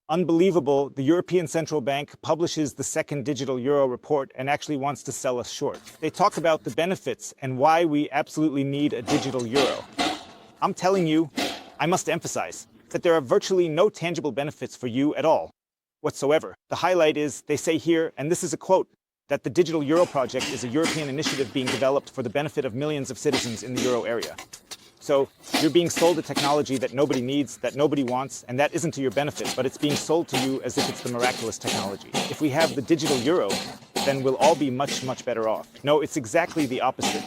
Unbelievable, the European Central Bank publishes the second digital euro report and actually wants to sell us short. They talk about the benefits and why we absolutely need a digital euro. I'm telling you, I must emphasize, that there are virtually no tangible benefits for you at all, whatsoever. The highlight is, they say here, and this is a quote, that the digital euro project is a European initiative being developed for the benefit of millions of citizens in the euro area. So you're being sold a technology that nobody needs, that nobody wants, and that isn't to your benefit, but it's being sold to you as if it's the miraculous technology. If we have the digital euro, then we'll all be much, much better off. No, it's exactly the opposite.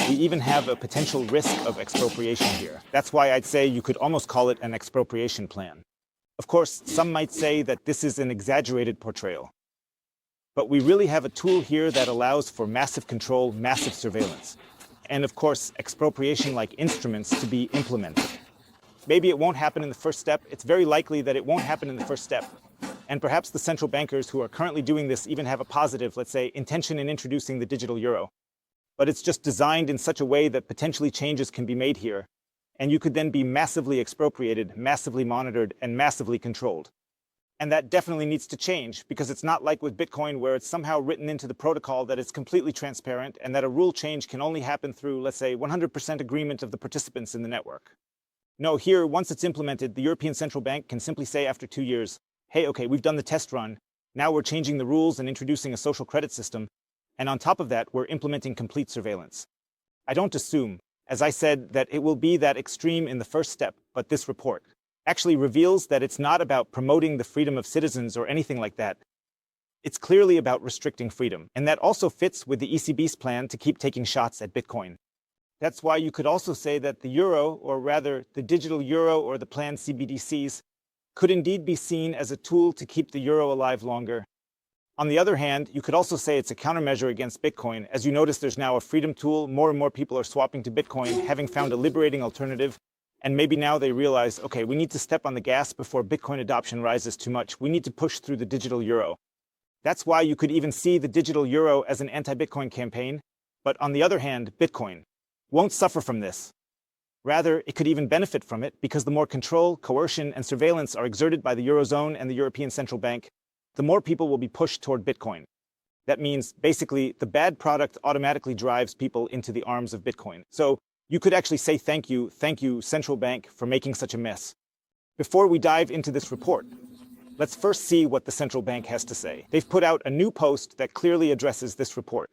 We even have a potential risk of expropriation here. That's why I'd say you could almost call it an expropriation plan. Of course, some might say that this is an exaggerated portrayal. But we really have a tool here that allows for massive control, massive surveillance. And of course, expropriation-like instruments to be implemented. Maybe it won't happen in the first step. It's very likely that it won't happen in the first step. And perhaps the central bankers who are currently doing this even have a positive, let's say, intention in introducing the digital euro. But it's just designed in such a way that potentially changes can be made here. And you could then be massively expropriated, massively monitored, and massively controlled. And that definitely needs to change, because it's not like with Bitcoin where it's somehow written into the protocol that it's completely transparent and that a rule change can only happen through, let's say, 100% agreement of the participants in the network. No, here, once it's implemented, the European Central Bank can simply say after 2 years, hey, okay, we've done the test run, now we're changing the rules and introducing a social credit system, and on top of that, we're implementing complete surveillance. I don't assume, as I said, that it will be that extreme in the first step, but this report actually reveals that it's not about promoting the freedom of citizens or anything like that. It's clearly about restricting freedom, and that also fits with the ECB's plan to keep taking shots at Bitcoin. That's why you could also say that the euro, or rather the digital euro or the planned CBDCs, could indeed be seen as a tool to keep the euro alive longer. On the other hand, you could also say it's a countermeasure against Bitcoin. As you notice, there's now a freedom tool. More and more people are swapping to Bitcoin, having found a liberating alternative. And maybe now they realize, okay, we need to step on the gas before Bitcoin adoption rises too much. We need to push through the digital euro. That's why you could even see the digital euro as an anti-Bitcoin campaign. But on the other hand, Bitcoin won't suffer from this. Rather, it could even benefit from it, because the more control, coercion, and surveillance are exerted by the Eurozone and the European Central Bank, the more people will be pushed toward Bitcoin. That means, basically, the bad product automatically drives people into the arms of Bitcoin. So you could actually say thank you, Central Bank, for making such a mess. Before we dive into this report, let's first see what the Central Bank has to say. They've put out a new post that clearly addresses this report.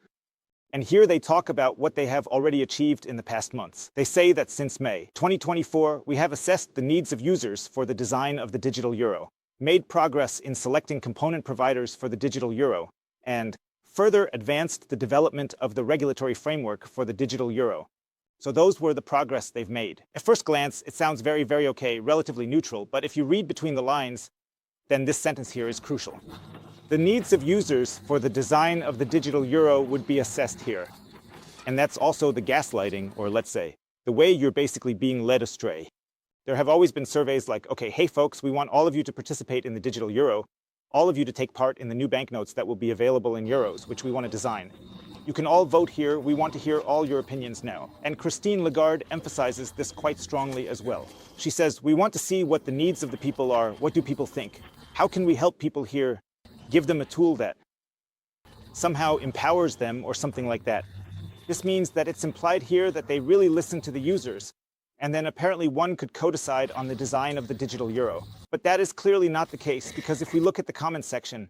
And here they talk about what they have already achieved in the past months. They say that since May 2024, we have assessed the needs of users for the design of the digital euro, made progress in selecting component providers for the digital euro, and further advanced the development of the regulatory framework for the digital euro. So those were the progress they've made. At first glance, it sounds very, very okay, relatively neutral, but if you read between the lines, then this sentence here is crucial. The needs of users for the design of the digital euro would be assessed here. And that's also the gaslighting, or let's say, the way you're basically being led astray. There have always been surveys like, okay, hey folks, we want all of you to participate in the digital euro, all of you to take part in the new banknotes that will be available in euros, which we want to design. You can all vote here. We want to hear all your opinions now. And Christine Lagarde emphasizes this quite strongly as well. She says, we want to see what the needs of the people are. What do people think? How can we help people here? Give them a tool that somehow empowers them or something like that. This means that it's implied here that they really listen to the users. And then apparently one could co-decide on the design of the digital euro. But that is clearly not the case, because if we look at the comments section,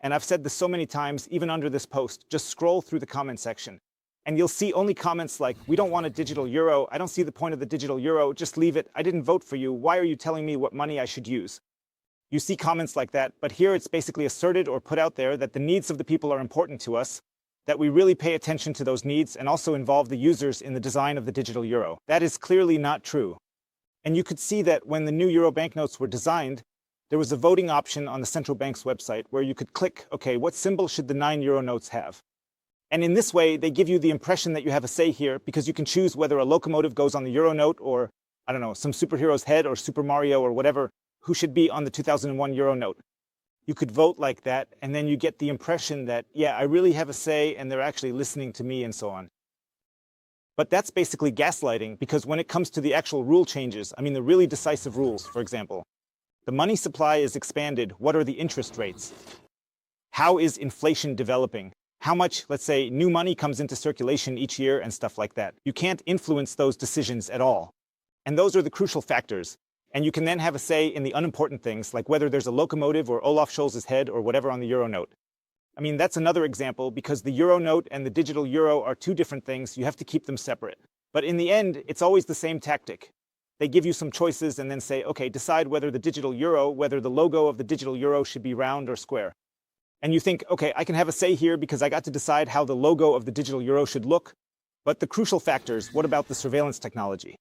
and I've said this so many times, even under this post, just scroll through the comment section, and you'll see only comments like, we don't want a digital euro, I don't see the point of the digital euro, just leave it, I didn't vote for you, why are you telling me what money I should use? You see comments like that, but here it's basically asserted or put out there that the needs of the people are important to us, that we really pay attention to those needs and also involve the users in the design of the digital euro. That is clearly not true. And you could see that when the new euro banknotes were designed, there was a voting option on the central bank's website where you could click, okay, what symbol should the 9 euro notes have? And in this way, they give you the impression that you have a say here, because you can choose whether a locomotive goes on the euro note or, I don't know, some superhero's head or Super Mario or whatever, who should be on the 2001 euro note. You could vote like that, and then you get the impression that, yeah, I really have a say and they're actually listening to me and so on. But that's basically gaslighting, because when it comes to the actual rule changes, I mean the really decisive rules, for example, The money supply is expanded. What are the interest rates? How is inflation developing? How much, let's say, new money comes into circulation each year and stuff like that. You can't influence those decisions at all. And those are the crucial factors. And you can then have a say in the unimportant things, like whether there's a locomotive or Olaf Scholz's head or whatever on the euro note. I mean, that's another example, because the euro note and the digital euro are two different things. You have to keep them separate. But in the end, it's always the same tactic. They give you some choices and then say, okay, decide whether the digital euro, whether the logo of the digital euro should be round or square. And you think, okay, I can have a say here because I got to decide how the logo of the digital euro should look. But the crucial factors, what about the surveillance technology?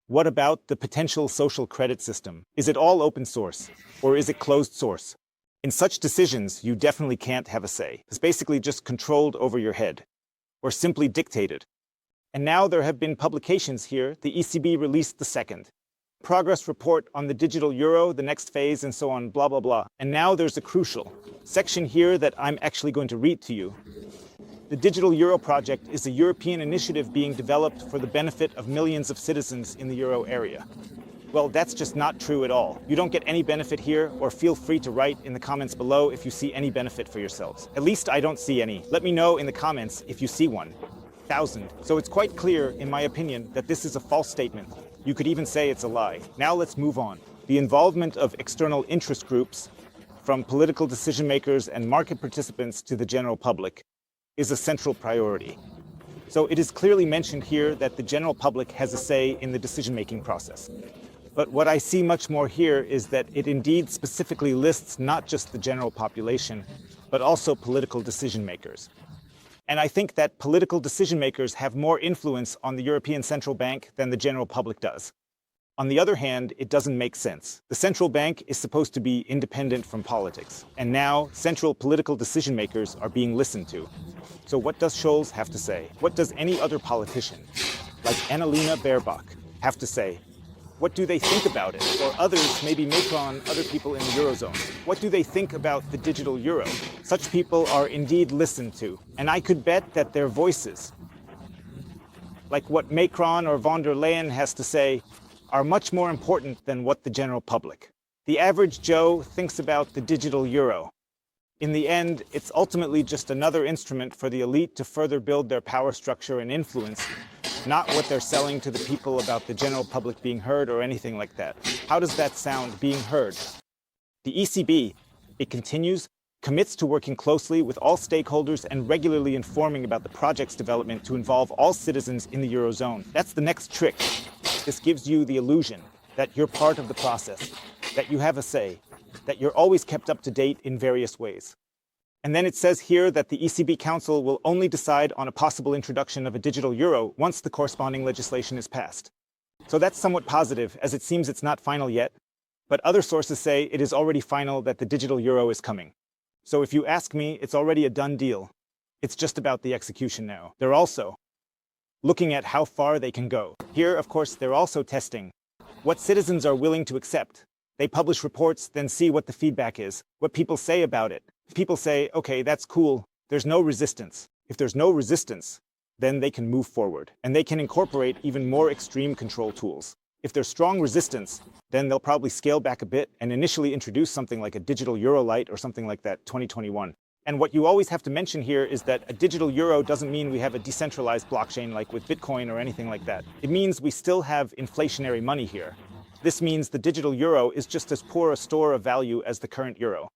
What about the potential social credit system? Is it all open source, or is it closed source? In such decisions, you definitely can't have a say. It's basically just controlled over your head, or simply dictated. And now there have been publications here. The ECB released the second progress report on the digital euro, the next phase, and so on, blah, blah, blah. And now there's a crucial section here that I'm actually going to read to you. The Digital Euro project is a European initiative being developed for the benefit of millions of citizens in the euro area. Well, that's just not true at all. You don't get any benefit here, or feel free to write in the comments below if you see any benefit for yourselves. At least I don't see any. Let me know in the comments if you see 1,000. So it's quite clear, in my opinion, that this is a false statement. You could even say it's a lie. Now let's move on. The involvement of external interest groups, from political decision makers and market participants to the general public, is a central priority. So it is clearly mentioned here that the general public has a say in the decision-making process. But what I see much more here is that it indeed specifically lists not just the general population, but also political decision makers. And I think that political decision makers have more influence on the European Central Bank than the general public does. On the other hand, it doesn't make sense. The central bank is supposed to be independent from politics, and now central political decision makers are being listened to. So what does Scholz have to say? What does any other politician, like Annalena Baerbock, have to say? What do they think about it? Or others, maybe Macron, other people in the Eurozone. What do they think about the digital euro? Such people are indeed listened to. And I could bet that their voices, like what Macron or von der Leyen has to say, are much more important than what the general public. The average Joe thinks about the digital euro. In the end, it's ultimately just another instrument for the elite to further build their power structure and influence, not what they're selling to the people about the general public being heard or anything like that. How does that sound, being heard? The ECB, it continues, commits to working closely with all stakeholders and regularly informing about the project's development to involve all citizens in the Eurozone. That's the next trick. This gives you the illusion that you're part of the process, that you have a say, that you're always kept up to date in various ways. And then it says here that the ECB Council will only decide on a possible introduction of a digital euro once the corresponding legislation is passed. So that's somewhat positive, as it seems it's not final yet, but other sources say it is already final that the digital euro is coming. So if you ask me, it's already a done deal. It's just about the execution now. They're also looking at how far they can go. Here, of course, they're also testing what citizens are willing to accept. They publish reports, then see what the feedback is, what people say about it. If people say, okay, that's cool, there's no resistance. If there's no resistance, then they can move forward, and they can incorporate even more extreme control tools. If there's strong resistance, then they'll probably scale back a bit and initially introduce something like a digital euro light or something like that, 2021. And what you always have to mention here is that a digital euro doesn't mean we have a decentralized blockchain like with Bitcoin or anything like that. It means we still have inflationary money here. This means the digital euro is just as poor a store of value as the current euro.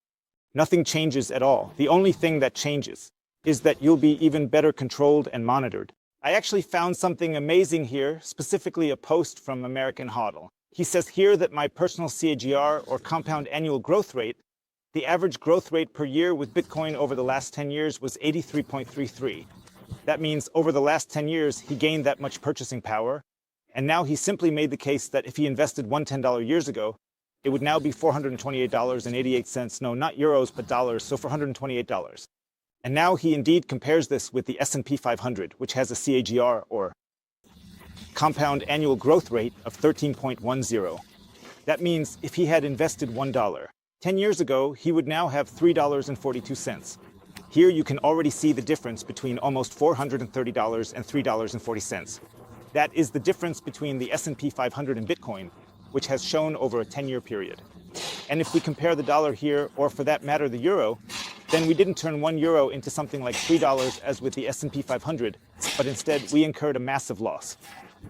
Nothing changes at all. The only thing that changes is that you'll be even better controlled and monitored. I actually found something amazing here, specifically a post from American HODL. He says here that my personal CAGR, or compound annual growth rate, the average growth rate per year with Bitcoin over the last 10 years was 83.33. That means over the last 10 years, he gained that much purchasing power. And now he simply made the case that if he invested $110 years ago, it would now be $428.88. No, not euros, but dollars, so $428. And now he indeed compares this with the S&P 500, which has a CAGR, or compound annual growth rate, of 13.10. That means if he had invested $1 10 years ago, he would now have $3.42. Here you can already see the difference between almost $430 and $3.40. That is the difference between the S&P 500 and Bitcoin, which has shown over a 10-year period. And if we compare the dollar here, or for that matter the euro, then we didn't turn €1 into something like $3 as with the S&P 500, but instead we incurred a massive loss.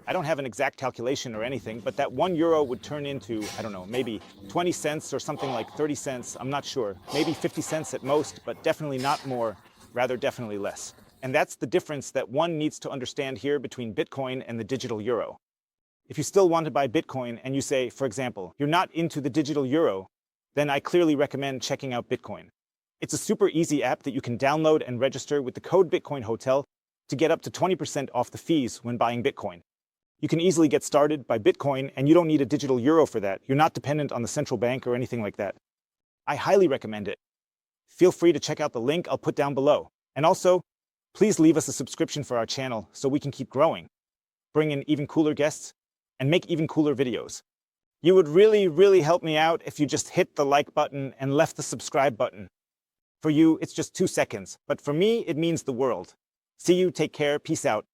I don't have an exact calculation or anything, but that €1 would turn into, I don't know, maybe 20 cents or something like 30 cents, I'm not sure. Maybe 50 cents at most, but definitely not more, rather definitely less. And that's the difference that one needs to understand here between Bitcoin and the digital euro. If you still want to buy Bitcoin and you say, for example, you're not into the digital euro, then I clearly recommend checking out Bitcoin. It's a super easy app that you can download and register with the code Bitcoin Hotel to get up to 20% off the fees when buying Bitcoin. You can easily get started by Bitcoin, and you don't need a digital euro for that. You're not dependent on the central bank or anything like that. I highly recommend it. Feel free to check out the link I'll put down below. And also, please leave us a subscription for our channel so we can keep growing, bring in even cooler guests, and make even cooler videos. You would really, really help me out if you just hit the like button and left the subscribe button. For you, it's just 2 seconds, but for me, it means the world. See you, take care, peace out.